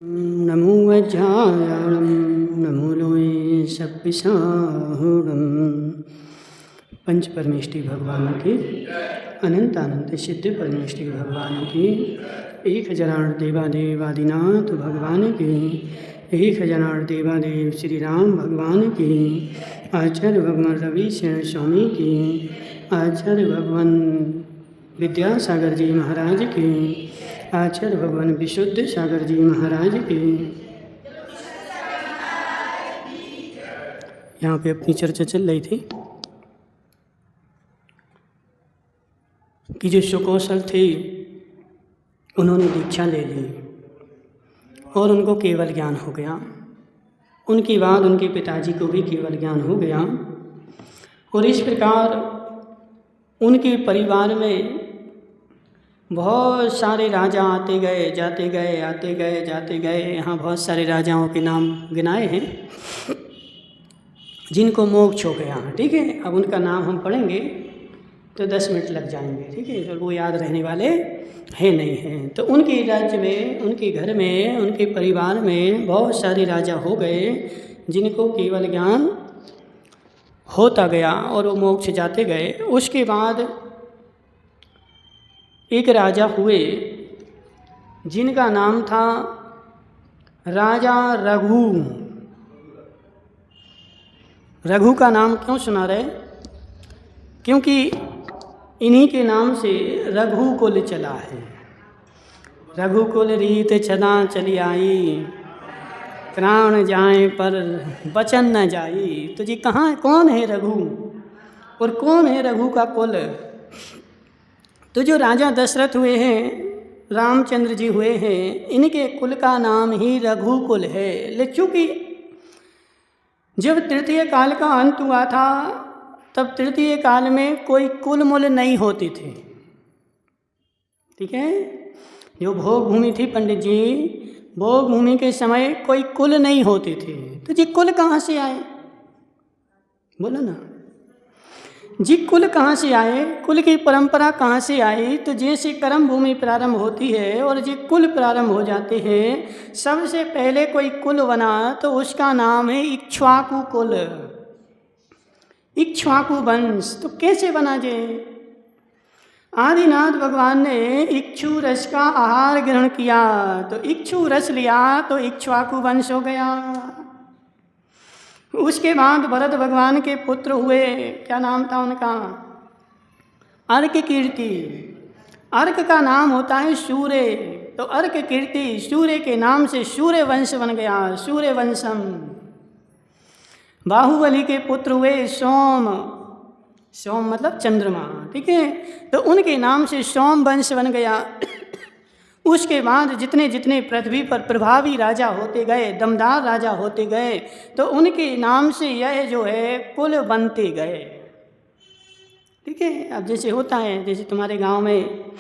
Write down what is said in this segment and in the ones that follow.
नमो वज्रायणं नमो लोये सप्पिशाहुरं। पंच परमेष्टि भगवान की अनंत अनंत सिद्ध परमेष्टि भगवान की 1000 देवादेवादिनाथ भगवान की 1000 देवादेव श्री राम भगवान की आचार्य भगवान रविशरण स्वामी की आचार्य भगवान विद्यासागर जी महाराज की आचार्य भगवान विशुद्ध सागर जी महाराज की। यहाँ पे अपनी चर्चा चल रही थी कि जो सुकौशल थे उन्होंने दीक्षा ले ली और उनको केवल ज्ञान हो गया। उनके बाद उनके पिताजी को भी केवल ज्ञान हो गया और इस प्रकार उनके परिवार में बहुत सारे राजा आते गए जाते गए आते गए जाते गए। यहाँ बहुत सारे राजाओं के नाम गिनाए हैं जिनको मोक्ष हो गया। ठीक है, अब उनका नाम हम पढ़ेंगे तो 10 मिनट लग जाएंगे। ठीक है, तो वो याद रहने वाले हैं नहीं हैं। तो उनके राज्य में, उनके घर में, उनके परिवार में बहुत सारे राजा हो गए जिनको केवल ज्ञान होता गया और वो मोक्ष जाते गए। उसके बाद एक राजा हुए जिनका नाम था राजा रघु। रघु का नाम क्यों सुना रहे? क्योंकि इन्हीं के नाम से रघुकुल चला है। रघुकुल रीत छदा चली आई, प्राण जाए पर बचन न जाई। तो जी कहाँ कौन है रघु और कौन है रघु का कुल? तो जो राजा दशरथ हुए हैं, रामचंद्र जी हुए हैं, इनके कुल का नाम ही रघुकुल है। लेकिन चूँकि जब तृतीय काल का अंत हुआ था तब तृतीय काल में कोई कुल मुल नहीं होती थी। ठीक है, जो भोग भूमि थी पंडित जी, भोग भूमि के समय कोई कुल नहीं होती थी। तो जी कुल कहाँ से आए? बोलो ना जी, कुल कहाँ से आए? कुल की परंपरा कहाँ से आई? तो जैसे कर्म भूमि प्रारंभ होती है और जो कुल प्रारंभ हो जाते हैं, सबसे पहले कोई कुल बना तो उसका नाम है इक्ष्वाकु कुल, इक्ष्वाकु वंश। तो कैसे बना जे? आदिनाथ भगवान ने इक्षु रस का आहार ग्रहण किया तो इक्षु रस लिया तो इक्ष्वाकु वंश हो गया। उसके बाद भरत भगवान के पुत्र हुए, क्या नाम था उनका? अर्क कीर्ति। अर्क का नाम होता है सूर्य, तो अर्क कीर्ति सूर्य के नाम से सूर्य वंश बन गया, सूर्य वंशम। बाहुबली के पुत्र हुए सोम, सोम मतलब चंद्रमा। ठीक है, तो उनके नाम से सोम वंश बन गया। उसके बाद जितने जितने पृथ्वी पर प्रभावी राजा होते गए, दमदार राजा होते गए, तो उनके नाम से यह जो है कुल बनते गए। ठीक है, अब जैसे होता है, जैसे तुम्हारे गांव में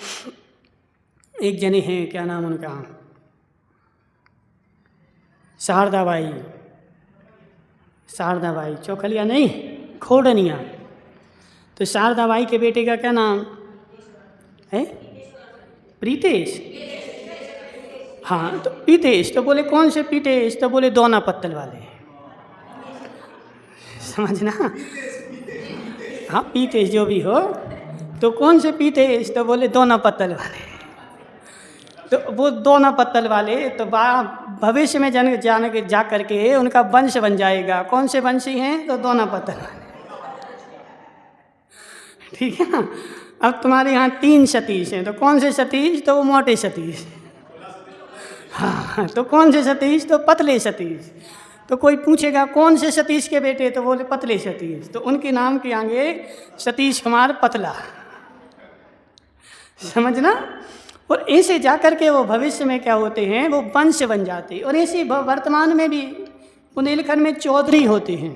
एक जने हैं, क्या नाम उनका? शारदाबाई। शारदाबाई चौखलिया नहीं, खोडनिया। तो शारदाबाई के बेटे का क्या नाम है? प्रीतेश। हाँ, तो पीतेश। तो बोले कौन से पीतेश? तो बोले दोना पत्तल वाले। समझना? हाँ, पीतेश जो भी हो, तो कौन से पीतेश? तो बोले दोना पत्तल वाले। तो वो दोना पत्तल वाले तो भविष्य में जा करके उनका वंश बन जाएगा। कौन से वंशी हैं? तो दोना पत्तल वाले। ठीक है ना? अब तुम्हारे यहाँ 3 सतीश हैं, तो कौन से सतीश? तो वो मोटे सतीश। हाँ, तो कौन से सतीश? तो पतले सतीश। तो कोई पूछेगा कौन से सतीश के बेटे? तो बोले पतले सतीश। तो उनके नाम के आगे सतीश कुमार पतला। समझना? और ऐसे जा कर के वो भविष्य में क्या होते हैं, वो वंश बन जाते हैं। और ऐसे वर्तमान में भी बुंदेलखंड में चौधरी होते हैं।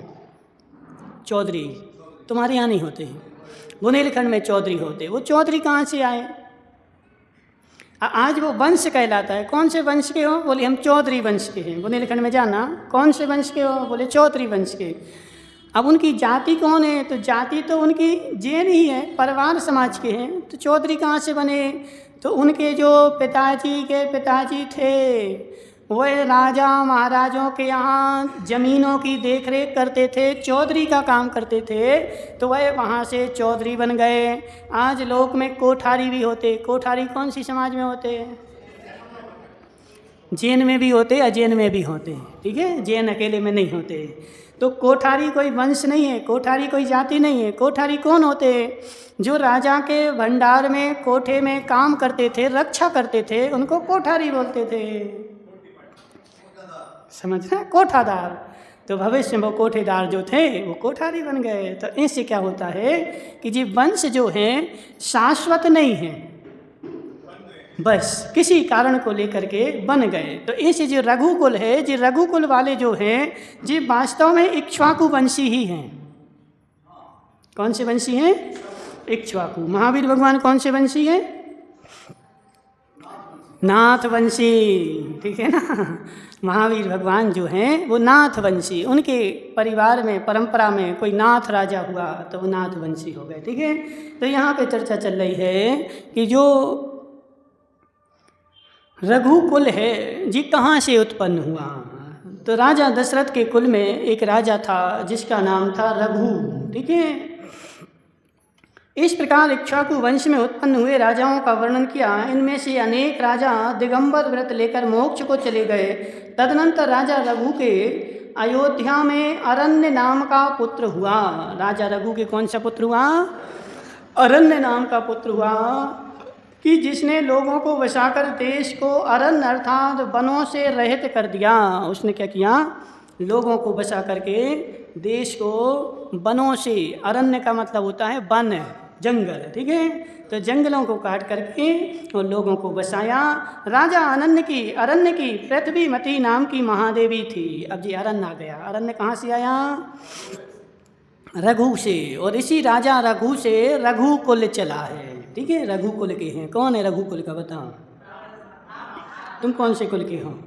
चौधरी तुम्हारे यहाँ नहीं होते हैं, बुंदेलखंड में चौधरी होते। वो चौधरी कहाँ से आए? आज वो वंश कहलाता है। कौन से वंश के हो? बोले हम चौधरी वंश के हैं। बुंदेलखंड में जाना, कौन से वंश के हो? बोले चौधरी वंश के। अब उनकी जाति कौन है? तो जाति तो उनकी जैन ही है, परिवार समाज के हैं। तो चौधरी कहाँ से बने? तो उनके जो पिताजी के पिताजी थे वह राजा महाराजों के यहाँ ज़मीनों की देखरेख करते थे, चौधरी का काम करते थे, तो वह वहाँ से चौधरी बन गए। आज लोक में कोठारी भी होते। कोठारी कौन सी समाज में होते हैं? जैन में भी होते, अजैन में भी होते, ठीक है, जैन अकेले में नहीं होते। तो कोठारी कोई वंश नहीं है, कोठारी कोई जाति नहीं है। कोठारी कौन होते? जो राजा के भंडार में, कोठे में काम करते थे, रक्षा करते थे, उनको कोठारी बोलते थे। समझ रहे हैं? कोठादार। तो भविष्य में वो कोठेदार जो थे वो कोठारी बन गए। तो इससे क्या होता है कि जी वंश जो है शाश्वत नहीं है, बस किसी कारण को लेकर के बन गए। तो ऐसे जो रघुकुल है, जी रघुकुल वाले जो हैं जी वास्तव में इक्ष्वाकु वंशी ही हैं। कौन से वंशी हैं? इक्ष्वाकु। महावीर भगवान कौन से वंशी हैं? नाथ वंशी, ठीक है ना। महावीर भगवान जो हैं वो नाथ वंशी, उनके परिवार में, परंपरा में कोई नाथ राजा हुआ तो वो नाथ वंशी हो गए, ठीक है। तो यहाँ पे चर्चा चल रही है कि जो रघुकुल है जी कहाँ से उत्पन्न हुआ। तो राजा दशरथ के कुल में एक राजा था जिसका नाम था रघु, ठीक है। इस प्रकार इक्ष्वाकु वंश में उत्पन्न हुए राजाओं का वर्णन किया। इनमें से अनेक राजा दिगंबर व्रत लेकर मोक्ष को चले गए। तदनंतर राजा रघु के अयोध्या में अरण्य नाम का पुत्र हुआ। राजा रघु के कौन सा पुत्र हुआ? अरण्य नाम का पुत्र हुआ, कि जिसने लोगों को बसाकर देश को अरण्य अर्थात वनों से रहित कर दिया। उसने क्या किया? लोगों को बसा करके देश को वनों से, अरण्य का मतलब होता है वन, जंगल, ठीक है। तो जंगलों को काट करके और लोगों को बसाया। राजा अरण्य की पृथ्वीमती नाम की महादेवी थी। अब जी अरण्य आ गया। अरण्य कहाँ से आया? रघु से। और इसी राजा रघु से रघुकुल चला है, ठीक है। रघुकुल के हैं। कौन है रघुकुल का? बताओ तुम कौन से कुल के हो?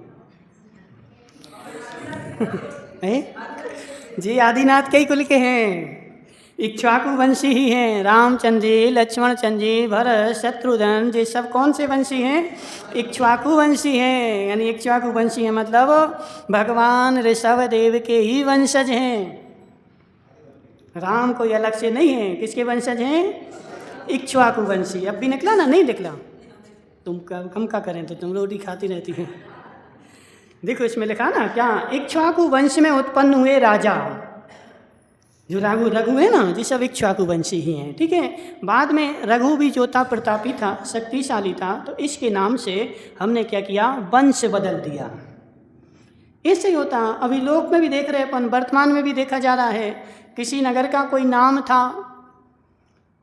जी आदिनाथ के ही कुल के हैं। इक्ष्वाकु वंशी ही हैं। रामचंद्र जी, लक्ष्मण चंद्र जी, भरत, शत्रुघ्न, ये सब कौन से वंशी हैं? इक्ष्वाकु वंशी हैं। यानी इक्ष्वाकु वंशी हैं मतलब भगवान ऋषभ देव के ही वंशज हैं। राम कोई अलग से नहीं है। किसके वंशज हैं? इक्ष्वाकु वंशी। अब भी निकला ना? नहीं निकला? तुम कम का करें तो तुम रोटी खाती रहती हैं। देखो इसमें लिखा ना क्या? इक्ष्वाकु वंश में उत्पन्न हुए राजा। जो रघु है ना, जी सब इक्ष्वाकु वंशी ही हैं, ठीक है। बाद में रघु भी जो था प्रतापी था, शक्तिशाली था, तो इसके नाम से हमने क्या किया? वंश बदल दिया। इससे होता अभी लोक में भी देख रहे अपन, वर्तमान में भी देखा जा रहा है। किसी नगर का कोई नाम था,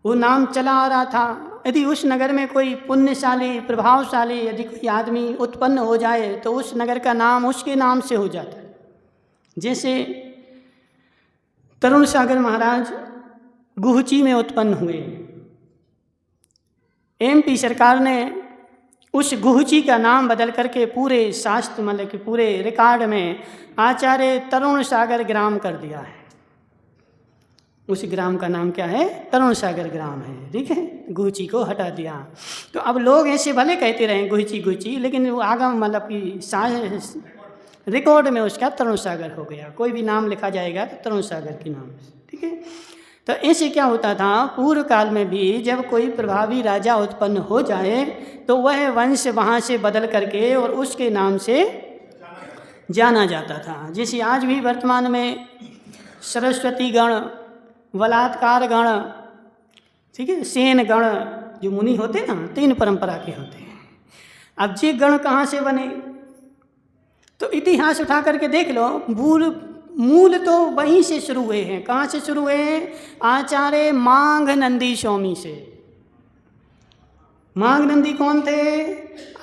वो नाम चला आ रहा था। यदि उस नगर में कोई पुण्यशाली, प्रभावशाली यदि कोई आदमी उत्पन्न हो जाए तो उस नगर का नाम उसके नाम से हो जाता है। जैसे तरुण सागर महाराज गुहची में उत्पन्न हुए। एमपी सरकार ने उस गुहची का नाम बदल करके पूरे शास्त्र मतलब कि पूरे रिकॉर्ड में आचार्य तरुण सागर ग्राम कर दिया है। उस ग्राम का नाम क्या है? तरुण सागर ग्राम है, ठीक है। गुहची को हटा दिया। तो अब लोग ऐसे भले कहते रहे गुहची गुहची, लेकिन वो आगम मतलब कि रिकॉर्ड में उसका तरुण सागर हो गया। कोई भी नाम लिखा जाएगा तो तरुण सागर के नाम से, ठीक है। तो ऐसे क्या होता था पूर्व काल में भी, जब कोई प्रभावी राजा उत्पन्न हो जाए तो वह वंश वहाँ से बदल करके और उसके नाम से जाना जाता था। जैसे आज भी वर्तमान में सरस्वती गण, बलात्कार गण, ठीक है, सेन गण, जो मुनि होते ना, 3 परंपरा के होते हैं। अब ये गण कहाँ से बने? तो इतिहास उठा करके देख लो। मूल तो वहीं से शुरू हुए हैं। कहाँ से शुरू हुए हैं? आचार्य मांग नंदी स्वामी से। मांग नंदी कौन थे?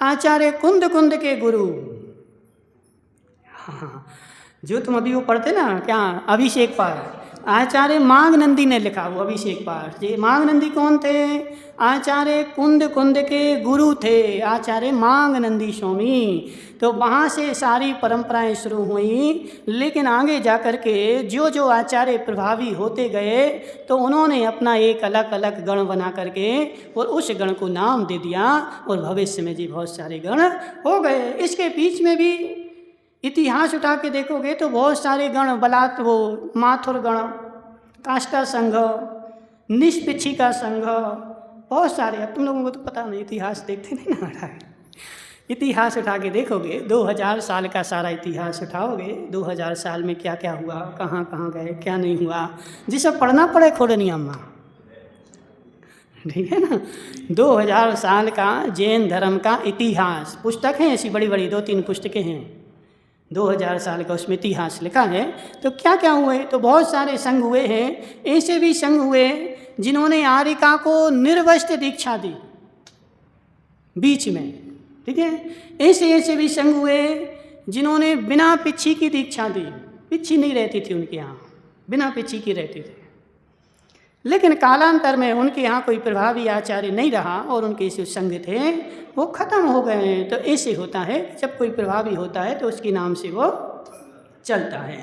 आचार्य कुंद के गुरु। हाँ, जो तुम अभी वो पढ़ते ना क्या, अभिषेक पाठ, आचार्य मांग नंदी ने लिखा वो अभिषेक पाठ। ये मांग नंदी कौन थे? आचार्य कुंद के गुरु थे, आचार्य मांग नंदी स्वामी। तो वहाँ से सारी परंपराएं शुरू हुई। लेकिन आगे जा कर के जो आचार्य प्रभावी होते गए तो उन्होंने अपना एक अलग अलग गण बना करके और उस गण को नाम दे दिया और भविष्य में जी बहुत सारे गण हो गए। इसके बीच में भी इतिहास उठा के देखोगे तो बहुत सारे गण, बलात् वो माथुर गण, काष्ठा संघ, निष्पिक्षिका संघ, बहुत सारे। अब तुम लोगों को तो पता नहीं, इतिहास देखते नहीं ना उठा के। इतिहास उठा के देखोगे, 2000 साल का सारा इतिहास उठाओगे, 2000 साल में क्या क्या हुआ, कहाँ कहाँ गए, क्या नहीं हुआ, जिसे पढ़ना पड़े खोडनियम्मा, ठीक है ना। 2000 साल का जैन धर्म का इतिहास, पुस्तक है ऐसी बड़ी बड़ी, 2-3 पुस्तकें हैं, 2000 साल का उसमें इतिहास लिखा है। तो क्या क्या हुए, तो बहुत सारे संघ हुए हैं। ऐसे भी संघ हुए जिन्होंने आर्यिका को निर्वस्त्र दीक्षा दी बीच में, ठीक है। ऐसे ऐसे भी संघ हुए जिन्होंने बिना पिच्छी की दीक्षा दी, पिच्छी नहीं रहती थी उनके यहाँ, बिना पिच्छी की रहती थी। लेकिन कालांतर में उनके यहाँ कोई प्रभावी आचार्य नहीं रहा और उनके जो संघ थे वो खत्म हो गए। तो ऐसे होता है, जब कोई प्रभावी होता है तो उसके नाम से वो चलता है।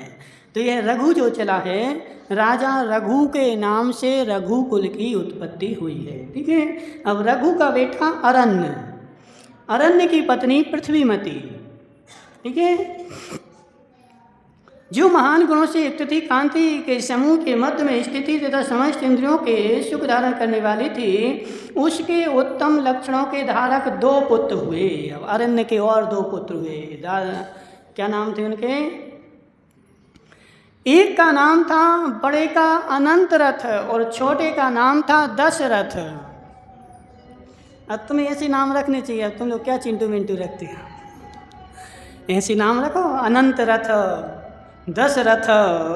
तो यह रघु जो चला है, राजा रघु के नाम से रघुकुल की उत्पत्ति हुई है, ठीक है। अब रघु का बेटा अरण्य, अरण्य की पत्नी पृथ्वीमती, ठीक है, जो महान गुणों से युक्त थी, कांति के समूह के मध्य में स्थिति तथा समस्त इंद्रियों के सुख धारण करने वाली थी। उसके उत्तम लक्षणों के धारक 2 पुत्र हुए। अब अरण्य के और 2 पुत्र हुए, क्या नाम थे उनके? एक का नाम था, बड़े का अनंत रथ और छोटे का नाम था दशरथ। अब तुम्हें ऐसे नाम रखने चाहिए। अब तुम लोग क्या चिंटू मिंटू रखते हो, ऐसे नाम रखो, अनंत रथ, दशरथ।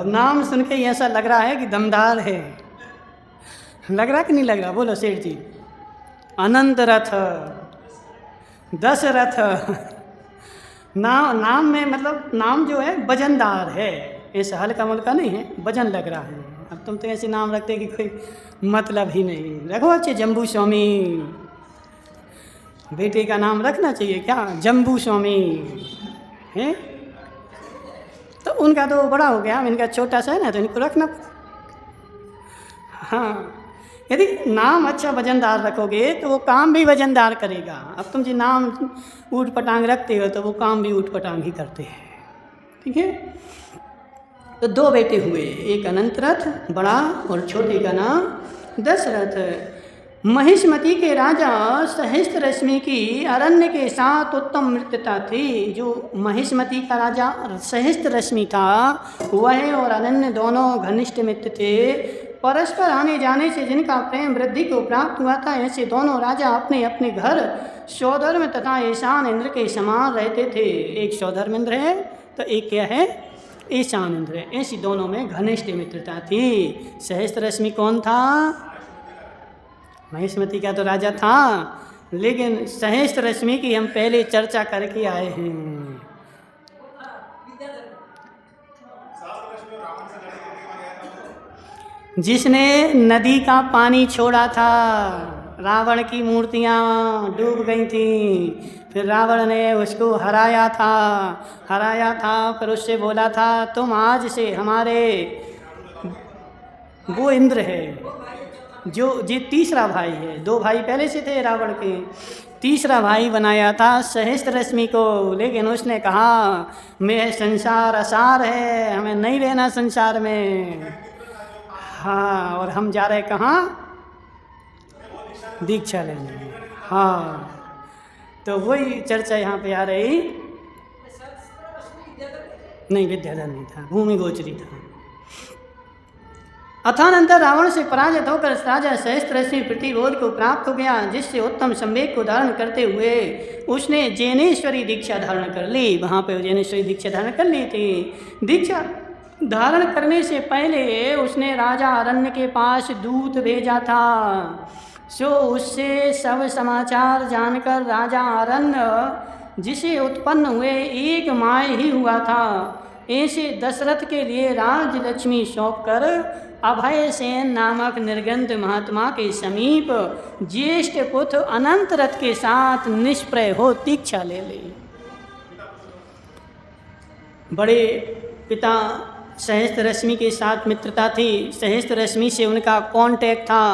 नाम सुन के ऐसा लग रहा है कि दमदार है, लग रहा कि नहीं लग रहा? बोलो सेठ जी। अनंत रथ, दशरथ, नाम में मतलब नाम जो है वजनदार है, ऐसा हल्का मुल्का नहीं है, वजन लग रहा है। अब तुम तो ऐसे नाम रखते कि कोई मतलब ही नहीं। रखो अच्छे, जम्बू स्वामी, बेटे का नाम रखना चाहिए क्या, जम्बू स्वामी है। तो उनका तो बड़ा हो गया, इनका छोटा सा है ना, तो इनको रखना। हाँ, यदि नाम अच्छा वजनदार रखोगे तो वो काम भी वजनदार करेगा। अब तुम जो नाम ऊट पटांग रखते हो तो वो काम भी ऊट पटांग ही करते हैं, ठीक है। तो 2 बेटे हुए, एक अनंतरथ बड़ा और छोटे का नाम दशरथ। महिष्मती के राजा सहस्त्र रश्मि की अरण्य के साथ उत्तम मित्रता थी। जो महिष्मती का राजा सहस्त्र रश्मि था, वह और अनन्य दोनों घनिष्ठ मित्र थे। परस्पर आने जाने से जिनका प्रेम वृद्धि को प्राप्त हुआ था, ऐसे दोनों राजा अपने अपने घर सौधर्म तथा ईशान इंद्र के समान रहते थे। एक सौधर्म इंद्र है तो एक क्या है, ईशान इंद्र है। ऐसी दोनों में घनिष्ठ मित्रता थी। सहस्त्र रश्मि कौन था? महिष्मती का तो राजा था, लेकिन सहस्त्र रश्मि की हम पहले चर्चा करके आए हैं। जिसने नदी का पानी छोड़ा था, रावण की मूर्तियाँ डूब गई थीं, फिर रावण ने उसको हराया था, फिर उससे बोला था तुम आज से हमारे, वो इंद्र है जो जी तीसरा भाई है, 2 भाई पहले से थे रावण के, तीसरा भाई बनाया था सहस्त्र रश्मि को। लेकिन उसने कहा मैं संसार असार है, हमें नहीं रहना संसार में। हाँ, और हम जा रहे कहाँ? दीक्षा लेने। हाँ, तो वही चर्चा यहाँ पे आ रही। नहीं, विद्याधर नहीं था, भूमि गोचरी था। अथानंतर रावण से पराजित होकर राजा सहस्त्र रश्मि प्रतिबोध को प्राप्त हो गया, जिससे उत्तम संवेग को धारण करते हुए उसने जैनेश्वरी दीक्षा धारण कर ली। वहाँ पे जैनेश्वरी दीक्षा धारण कर ली थी। दीक्षा धारण करने से पहले उसने राजा अरण्य के पास दूत भेजा था। सो उससे सब समाचार जानकर राजा अरण्य, जिसे उत्पन्न हुए एक माह ही हुआ था, ऐसे दशरथ के लिए राज लक्ष्मी सौंपकर अभय सेन नामक निर्गंध महात्मा के समीप ज्येष्ठ पुत्र अनंत रथ के साथ निष्प्रय हो दीक्षा ले ली। बड़े पिता सहस्त्र रश्मि के साथ मित्रता थी। सहस्त्र रश्मि से उनका कांटेक्ट था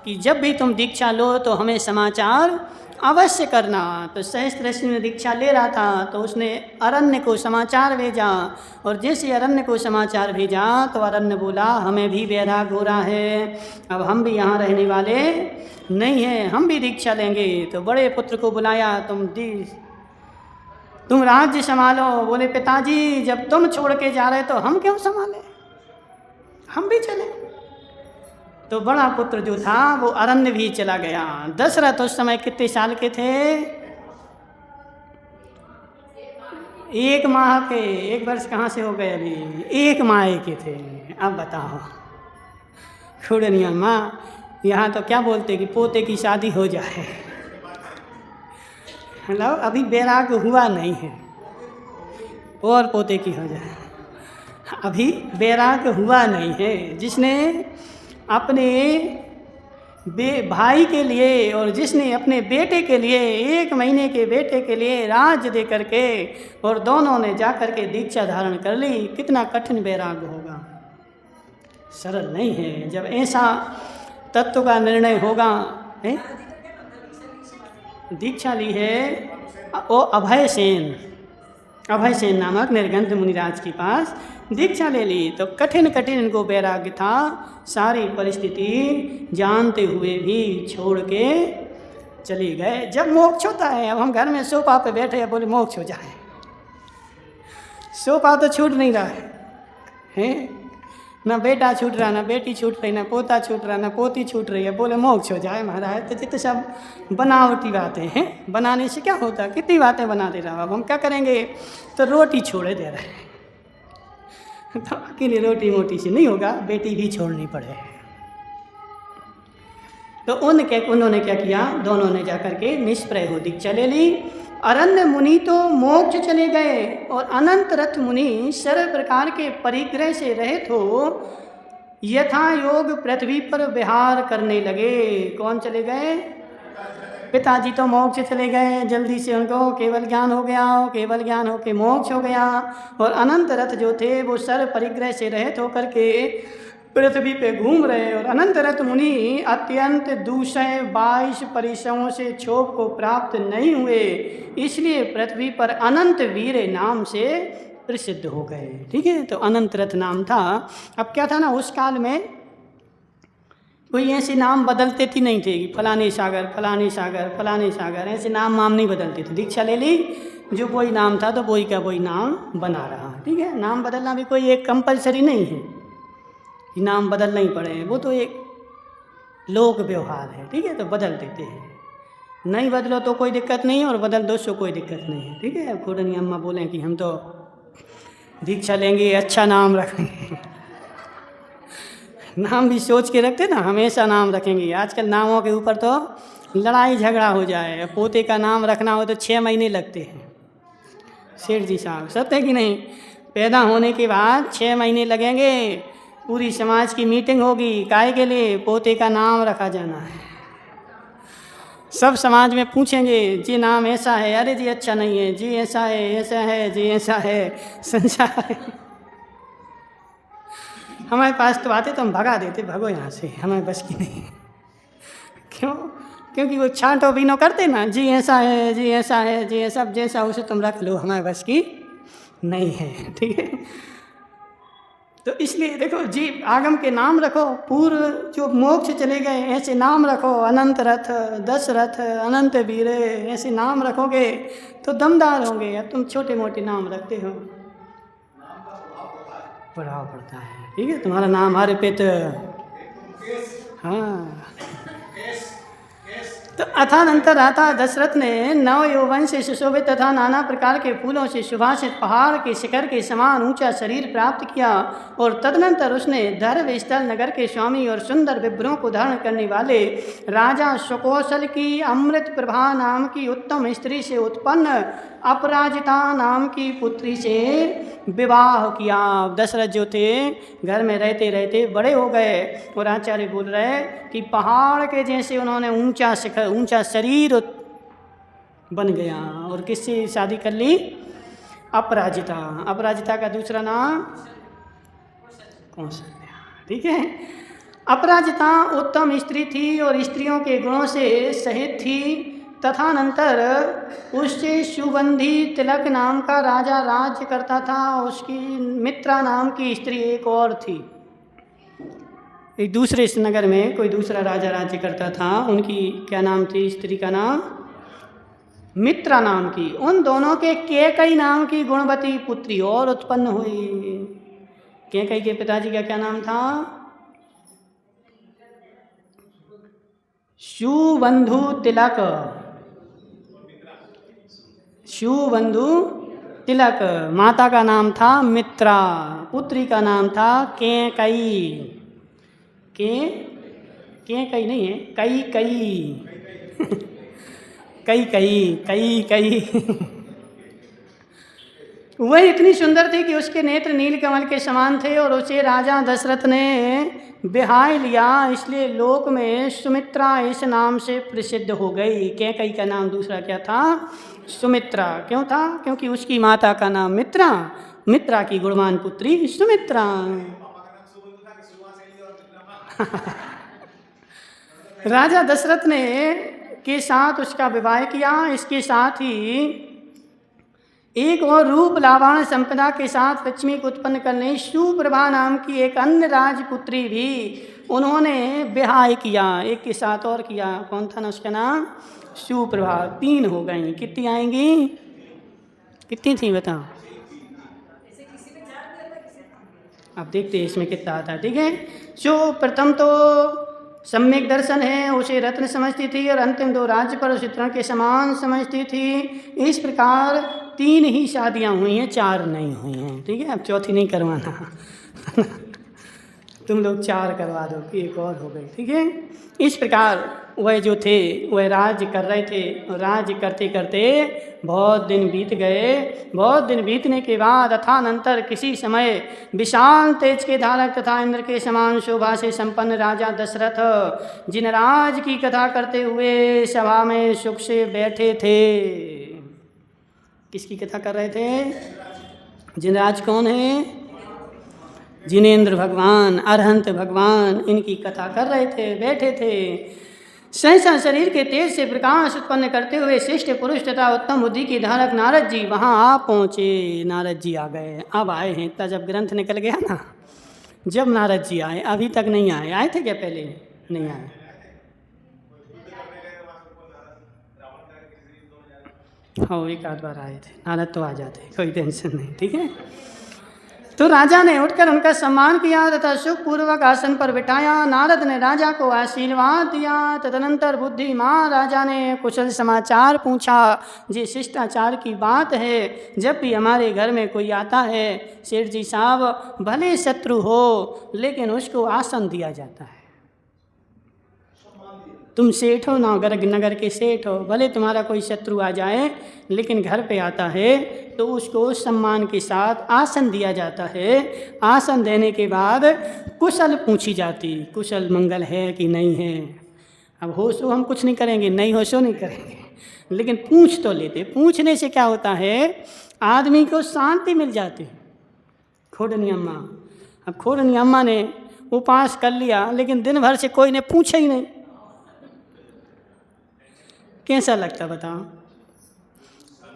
कि जब भी तुम दीक्षा लो तो हमें समाचार अवश्य करना। तो सहस्त्र ऋषि ने दीक्षा ले रहा था तो उसने अरण्य को समाचार भेजा, और जैसे अरण्य को समाचार भेजा तो अरण्य बोला हमें भी वैराग हो रहा है, अब हम भी यहाँ रहने वाले नहीं हैं, हम भी दीक्षा लेंगे। तो बड़े पुत्र को बुलाया, तुम राज्य संभालो। बोले पिताजी जब तुम छोड़ के जा रहे तो हम क्यों संभालें, हम भी चले। तो बड़ा पुत्र जो था वो अरण्य भी चला गया। दशरथ उस समय कितने साल के थे? 1 माह के। 1 वर्ष कहाँ से हो गए अभी? 1 माह के थे। अब बताओ खुड़निया माँ, यहाँ तो क्या बोलते कि पोते की शादी हो जाए, मतलब अभी बैराग हुआ नहीं है और पोते की हो जाए, अभी बैराग हुआ नहीं है। जिसने अपने भाई के लिए और जिसने अपने बेटे के लिए 1 महीने के बेटे के लिए राज्य दे करके और दोनों ने जा कर के दीक्षा धारण कर ली, कितना कठिन बैराग होगा, सरल नहीं है। जब ऐसा तत्व का निर्णय होगा। दीक्षा ली है वो अभय सेन नामक निर्गंध मुनिराज के पास दीक्षा ले ली। तो कठिन इनको वैराग्य था, सारी परिस्थिति जानते हुए भी छोड़ के चले गए। जब मोक्ष होता है, अब हम घर में सोफा पे बैठे हैं, बोले मोक्ष हो जाए, सोफा तो छूट नहीं रहा है, ना बेटा छूट रहा, ना बेटी छूट रही, ना पोता छूट रहा, ना पोती छूट रही है, बोले मोक्ष हो जाए महाराज। तो जितने सब बनावटी बातें हैं, बनाने से क्या होता, कितनी बातें बना दे रहा। अब हम क्या करेंगे? तो रोटी छोड़े दे रहे हैं, तो अकेले रोटी मोटी से नहीं होगा, बेटी भी छोड़नी पड़े। तो उन्होंने क्या किया, दोनों ने जाकर के निष्प्रय हो दीक्षा ले ली। अरण्य मुनि तो मोक्ष चले गए और अनंत रथ मुनि सर्व प्रकार के परिग्रह से रहित हो यथा योग पृथ्वी पर विहार करने लगे। कौन चले गए? पिताजी तो मोक्ष चले गए, जल्दी से उनको केवल ज्ञान हो गया, केवल ज्ञान हो के मोक्ष हो गया। और अनंत रथ जो थे वो सर्व परिग्रह से रहित होकर के पृथ्वी पे घूम रहे। और अनंत रथ मुनि अत्यंत दूसरे 22 परिसरों से क्षोभ को प्राप्त नहीं हुए, इसलिए पृथ्वी पर अनंत वीर नाम से प्रसिद्ध हो गए। ठीक है, तो अनंत रथ नाम था। अब क्या था ना, उस काल में कोई ऐसे नाम बदलते थे नहीं थे कि फलाने सागर फलाने सागर फलाने सागर, ऐसे नाम नहीं बदलते थे। दीक्षा ले ली, जो कोई नाम था तो वही का वही नाम बना रहा। ठीक है, नाम बदलना भी कोई एक कंपलसरी नहीं है कि नाम बदलना ही पड़े, वो तो एक लोक व्यवहार है। ठीक है, तो बदल देते हैं, नहीं बदलो तो कोई दिक्कत नहीं और बदल दो तो कोई दिक्कत नहीं है। ठीक है, खुड़नी अम्मा बोलें कि हम तो दीक्षा लेंगे, अच्छा नाम रखेंगे, नाम भी सोच के रखते ना, हमेशा नाम रखेंगे। आजकल नामों के ऊपर तो लड़ाई झगड़ा हो जाए। पोते का नाम रखना हो तो 6 महीने लगते हैं, सेठ जी साहब, सत्य है कि नहीं? पैदा होने के बाद 6 महीने लगेंगे, पूरी समाज की मीटिंग होगी, काहे के लिए? पोते का नाम रखा जाना है। सब समाज में पूछेंगे जी नाम ऐसा है, अरे जी अच्छा नहीं है, जी ऐसा है, ऐसा है, जी ऐसा है, संसार है। हमारे पास तो आते तो हम भगा देते, भगो यहाँ से, हमें बस की नहीं। क्यों? क्योंकि वो छांटो बीनो करते ना, जी ऐसा है, जी ऐसा है, जी सब जैसा उसे तुम रख लो, हमारे बस की नहीं है। ठीक है, तो इसलिए देखो जी, आगम के नाम रखो, पूर्व जो मोक्ष चले गए ऐसे नाम रखो, अनंत रथ, दशरथ, अनंत वीर, ऐसे नाम रखोगे तो दमदार होंगे। अब तुम छोटे मोटे नाम रखते हो, प्रभाव पड़ता है। ठीक है, तुम्हारा नाम हर पे तो हाँ। तो अथानंतर आता दशरथ ने नव यौवन से सुशोभित तथा नाना प्रकार के फूलों से सुभाषित पहाड़ के शिखर के समान ऊंचा शरीर प्राप्त किया। और तदनंतर उसने धर्म स्थल नगर के स्वामी और सुंदर विभ्रों को धारण करने वाले राजा सुकौशल की अमृत प्रभा नाम की उत्तम स्त्री से उत्पन्न अपराजिता नाम की पुत्री से विवाह किया। दशरथ जो थे घर में रहते रहते बड़े हो गए और आचार्य बोल रहे कि पहाड़ के जैसे उन्होंने ऊंचा शिखर, ऊंचा शरीर बन गया। और किससे शादी कर ली? अपराजिता। अपराजिता का दूसरा नाम कौशल्या। ठीक है, अपराजिता उत्तम स्त्री थी और स्त्रियों के गुणों से सहित थी। तथानंतर उससे सुबंधी तिलक नाम का राजा राज्य करता था। उसकी मित्रा नाम की स्त्री एक और थी। एक दूसरे इस नगर में कोई दूसरा राजा राज्य करता था। उनकी क्या नाम थी? स्त्री का नाम मित्रा नाम की। उन दोनों के कैकई नाम की गुणवती पुत्री और उत्पन्न हुई। कैकई के पिताजी का क्या नाम था? सुबंधु तिलक। सुबंधु तिलक। माता का नाम था मित्रा, पुत्री का नाम था कैकई। कैकई नहीं है, कई कई कई कई कई कई वह इतनी सुंदर थी कि उसके नेत्र नीलकमल के समान थे और उसे राजा दशरथ ने बिहाय लिया, इसलिए लोक में सुमित्रा इस नाम से प्रसिद्ध हो गई। कैकई का नाम दूसरा क्या था? सुमित्रा। क्यों था? क्योंकि उसकी माता का नाम मित्रा, मित्रा की गुणवान पुत्री सुमित्रा। राजा दशरथ ने के साथ उसका विवाह किया। इसके साथ ही एक और रूप लावण्य संपदा के साथ लक्ष्मी को उत्पन्न करने सुप्रभा नाम की एक अन्य राजपुत्री भी उन्होंने विवाह किया। एक के साथ और किया। कौन था ना उसका नाम? सुप्रभा। 3 हो गई। कितनी आएंगी? कितनी थी बताओ? अब देखते हैं इसमें कितना आता है। ठीक है। जो प्रथम तो सम्यक दर्शन है, उसे रत्न समझती थी और अंतिम 2 राज्य पर उसे तृण के समान समझती थी। इस प्रकार 3 ही शादियां हुई हैं, 4 नहीं हुई हैं। ठीक है। अब चौथी नहीं करवाना तुम लोग 4 करवा दो कि एक और हो गई। ठीक है। इस प्रकार वह जो थे वह राज्य कर रहे थे। राज्य करते करते बहुत दिन बीत गए। बहुत दिन बीतने के बाद अथानंतर किसी समय विशाल तेज के धारक तथा इंद्र के समान शोभा से संपन्न राजा दशरथ जिनराज की कथा करते हुए सभा में सुख से बैठे थे। किसकी कथा कर रहे थे? जिनराज कौन है? जिनेंद्र भगवान, अरहंत भगवान, इनकी कथा कर रहे थे, बैठे थे। सहसा शरीर के तेज से प्रकाश उत्पन्न करते हुए श्रेष्ठ पुरुष तथा उत्तम बुद्धि के धारक नारद जी वहाँ आ पहुँचे। नारद जी आ गए। अब आए हैं। इतना जब ग्रंथ निकल गया ना, जब नारद जी आए, अभी तक नहीं आए। आए थे क्या पहले? नहीं आए। हाँ, एक आध बार आए थे। नारद तो आ जाते, कोई टेंशन नहीं। ठीक है। तो राजा ने उठकर उनका सम्मान किया तथा सुखपूर्वक आसन पर बिठाया। नारद ने राजा को आशीर्वाद दिया। तदनंतर बुद्धिमान राजा ने कुशल समाचार पूछा। ये शिष्टाचार की बात है, जब भी हमारे घर में कोई आता है, सेठ जी साहब भले शत्रु हो लेकिन उसको आसन दिया जाता है। तुम सेठ हो ना, नगर के सेठ हो, भले तुम्हारा कोई शत्रु आ जाए लेकिन घर पे आता है तो उसको सम्मान के साथ आसन दिया जाता है। आसन देने के बाद कुशल पूछी जाती, कुशल मंगल है कि नहीं है। अब हो सो हम कुछ नहीं करेंगे, नहीं हो सो नहीं करेंगे, लेकिन पूछ तो लेते। पूछने से क्या होता है? आदमी को शांति मिल जाती। खोडनी अम्मा, अब खोडनी अम्मा ने उपास कर लिया लेकिन दिन भर से कोई ने पूछा ही नहीं, कैसा लगता बताओ?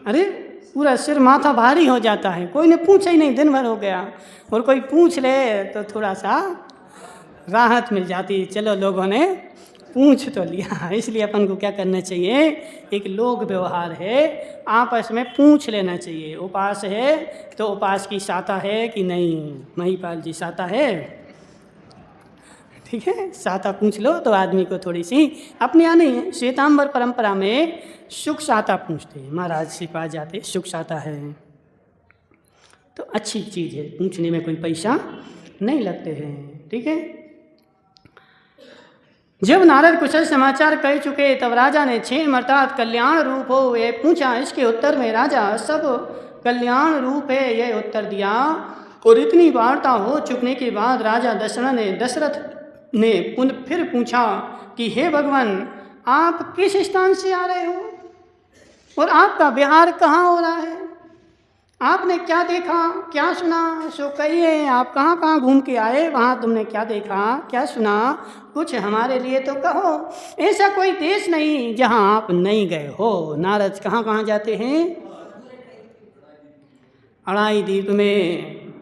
अरे पूरा सिर माथा भारी हो जाता है। कोई ने पूछा ही नहीं, दिन भर हो गया, और कोई पूछ ले तो थोड़ा सा राहत मिल जाती। चलो लोगों ने पूछ तो लिया। इसलिए अपन को क्या करना चाहिए? एक लोक व्यवहार है, आपस में पूछ लेना चाहिए। उपास है तो उपास की साता है कि नहीं? महिपाल जी साता है, ठीक है, साता पूछ लो तो आदमी को थोड़ी सी अपने यहाँ नहीं है। श्वेतांबर परंपरा में सुख साता पूछते हैं, महाराज से पास जाते सुख साता है तो अच्छी चीज़ है, पूछने में कोई पैसा नहीं लगते हैं। ठीक है। जब नारद कुशल समाचार कह चुके तब राजा ने 6 अर्थात कल्याण रूप हो यह पूछा। इसके उत्तर में राजा सब कल्याण रूप है यह उत्तर दिया। और इतनी वार्ता हो चुकने के बाद राजा दशरथ ने फिर पूछा कि हे भगवान, आप किस स्थान से आ रहे हो और आपका विहार कहाँ हो रहा है? आपने क्या देखा, क्या सुना, सो कहिए। आप कहाँ कहाँ घूम के आए, वहाँ तुमने क्या देखा, क्या सुना, कुछ हमारे लिए तो कहो। ऐसा कोई देश नहीं जहाँ आप नहीं गए हो। नारद कहाँ कहाँ जाते हैं? अढ़ाई द्वीप में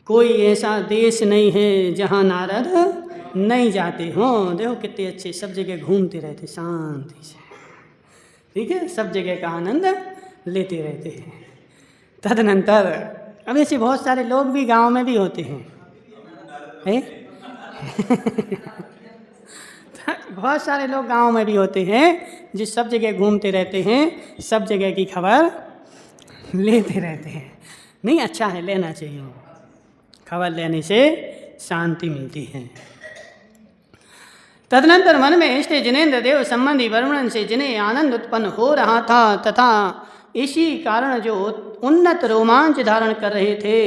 कोई ऐसा देश नहीं है जहाँ नारद नहीं जाते हों। देखो कितने अच्छे, सब जगह घूमते रहते शांति से, ठीक है, सब जगह का आनंद लेते रहते हैं। तदनंतर अब ऐसे बहुत सारे लोग भी गांव में भी होते हैं, बहुत सारे लोग गांव में भी होते हैं जो सब जगह घूमते रहते हैं, सब जगह की खबर लेते रहते हैं। नहीं, अच्छा है, लेना चाहिए। खबर लेने से शांति मिलती है। तदनंतर मन में इष्ट जिनेन्द्र देव संबंधी वर्णन से जिन्हें आनंद उत्पन्न हो रहा था तथा इसी कारण जो उन्नत रोमांच धारण कर रहे थे,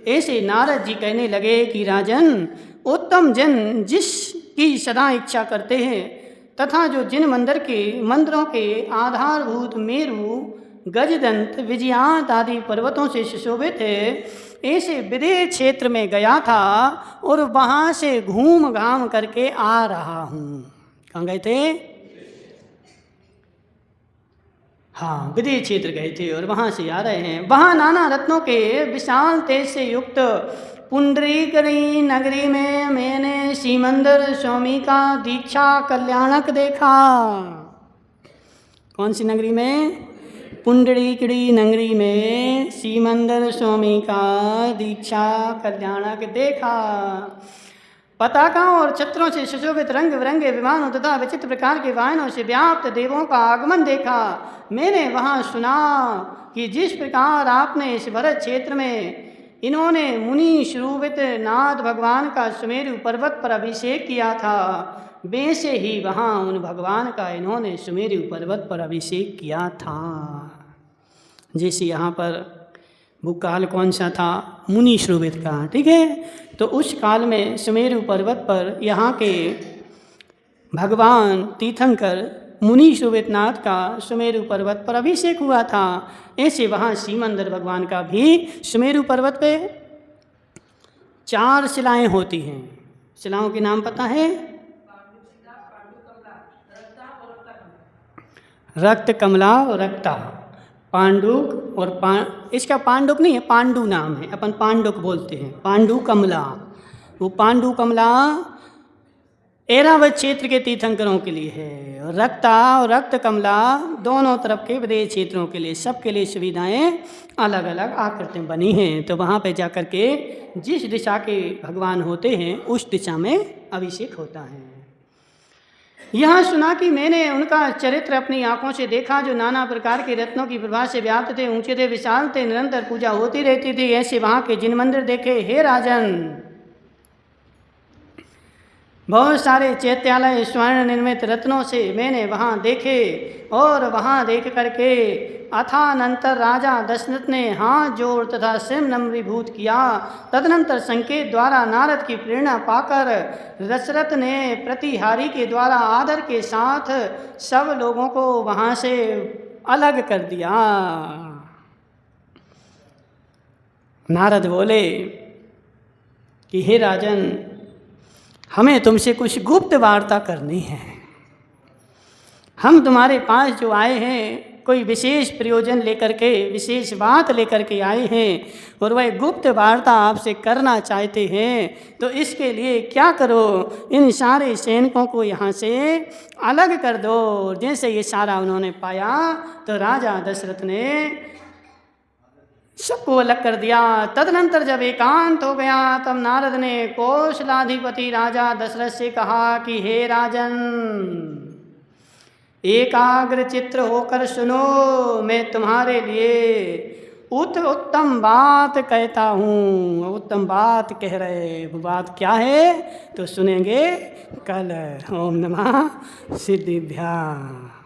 ऐसे नारद जी कहने लगे कि राजन, उत्तम जन जिसकी सदा इच्छा करते हैं तथा जो जिन मंदिरों के आधारभूत मेरु, गजदंत, विजयांत आदि पर्वतों से सुशोभित है, ऐसे विदेह क्षेत्र में गया था और वहाँ से घूम घाम करके आ रहा हूँ। कहाँ गए थे? हाँ, विदेह क्षेत्र गए थे और वहाँ से आ रहे हैं। वहाँ नाना रत्नों के विशाल तेज से युक्त पुंडरीकरी नगरी में मैंने सीमंदर स्वामी का दीक्षा कल्याणक देखा। कौन सी नगरी में? पुंडरीकड़ी नगरी में सीमंदर स्वामी का दीक्षा कल्याणक देखा। पताकाओं और छत्रों से सुशोभित रंग बिरंगे विमानों तथा विचित्र प्रकार के वाहनों से व्याप्त देवों का आगमन देखा। मैंने वहाँ सुना कि जिस प्रकार आपने इस भरत क्षेत्र में इन्होंने मुनि स्वरूपित नाथ भगवान का सुमेरु पर्वत पर अभिषेक किया था, वैसे ही वहाँ उन भगवान का इन्होंने सुमेरु पर्वत पर अभिषेक किया था। जैसे यहाँ पर वो काल कौन सा था? मुनि स्वरूपित का, ठीक है। तो उस काल में सुमेरु पर्वत पर यहाँ के भगवान तीर्थंकर मुनि स्वरूपित नाथ का सुमेरु पर्वत पर अभिषेक हुआ था। ऐसे वहाँ सीमंदर भगवान का भी सुमेरु पर्वत पे 4 शिलाएं होती हैं। शिलाओं के नाम पता है? रक्त, कमला और रक्ता, पांडुक और इसका पांडुक नहीं है, पांडु नाम है, अपन पांडुक बोलते हैं। पांडु कमला, वो पांडु कमला ऐरावत क्षेत्र के तीर्थंकरों के लिए है, और रक्ता और रक्त कमला दोनों तरफ के विदेश क्षेत्रों के लिए, सबके लिए सुविधाएं अलग अलग आकृति बनी हैं। तो वहाँ पे जाकर के जिस दिशा के भगवान होते हैं उस दिशा में अभिषेक होता है। यहाँ सुना कि मैंने उनका चरित्र अपनी आंखों से देखा, जो नाना प्रकार के रत्नों की प्रभा से व्याप्त थे, ऊंचे थे, विशाल थे, निरंतर पूजा होती रहती थी। ऐसे वहाँ के जिन मंदिर देखे, हे राजन, बहुत सारे चैत्यालय स्वर्ण निर्मित रत्नों से मैंने वहाँ देखे, और वहाँ देख करके अथानंतर राजा दशरथ ने हाथ जोड़ तथा सिर नम्रीभूत किया। तदनंतर संकेत द्वारा नारद की प्रेरणा पाकर दशरथ ने प्रतिहारी के द्वारा आदर के साथ सब लोगों को वहाँ से अलग कर दिया। नारद बोले कि हे राजन, हमें तुमसे कुछ गुप्त वार्ता करनी है। हम तुम्हारे पास जो आए हैं कोई विशेष प्रयोजन लेकर के, विशेष बात लेकर के आए हैं, और वह गुप्त वार्ता आपसे करना चाहते हैं। तो इसके लिए क्या करो, इन सारे सैनिकों को यहाँ से अलग कर दो। जैसे ये सारा उन्होंने पाया तो राजा दशरथ ने सबको अलग कर दिया। तदनंतर जब एकांत हो गया तब नारद ने कौशलाधिपति राजा दशरथ से कहा कि हे राजन, एकाग्र चित्र होकर सुनो, मैं तुम्हारे लिए उत्तम बात कहता हूँ। उत्तम बात कह रहे, वो बात क्या है तो सुनेंगे कल। ओम नमः सिद्धिभ्याम्।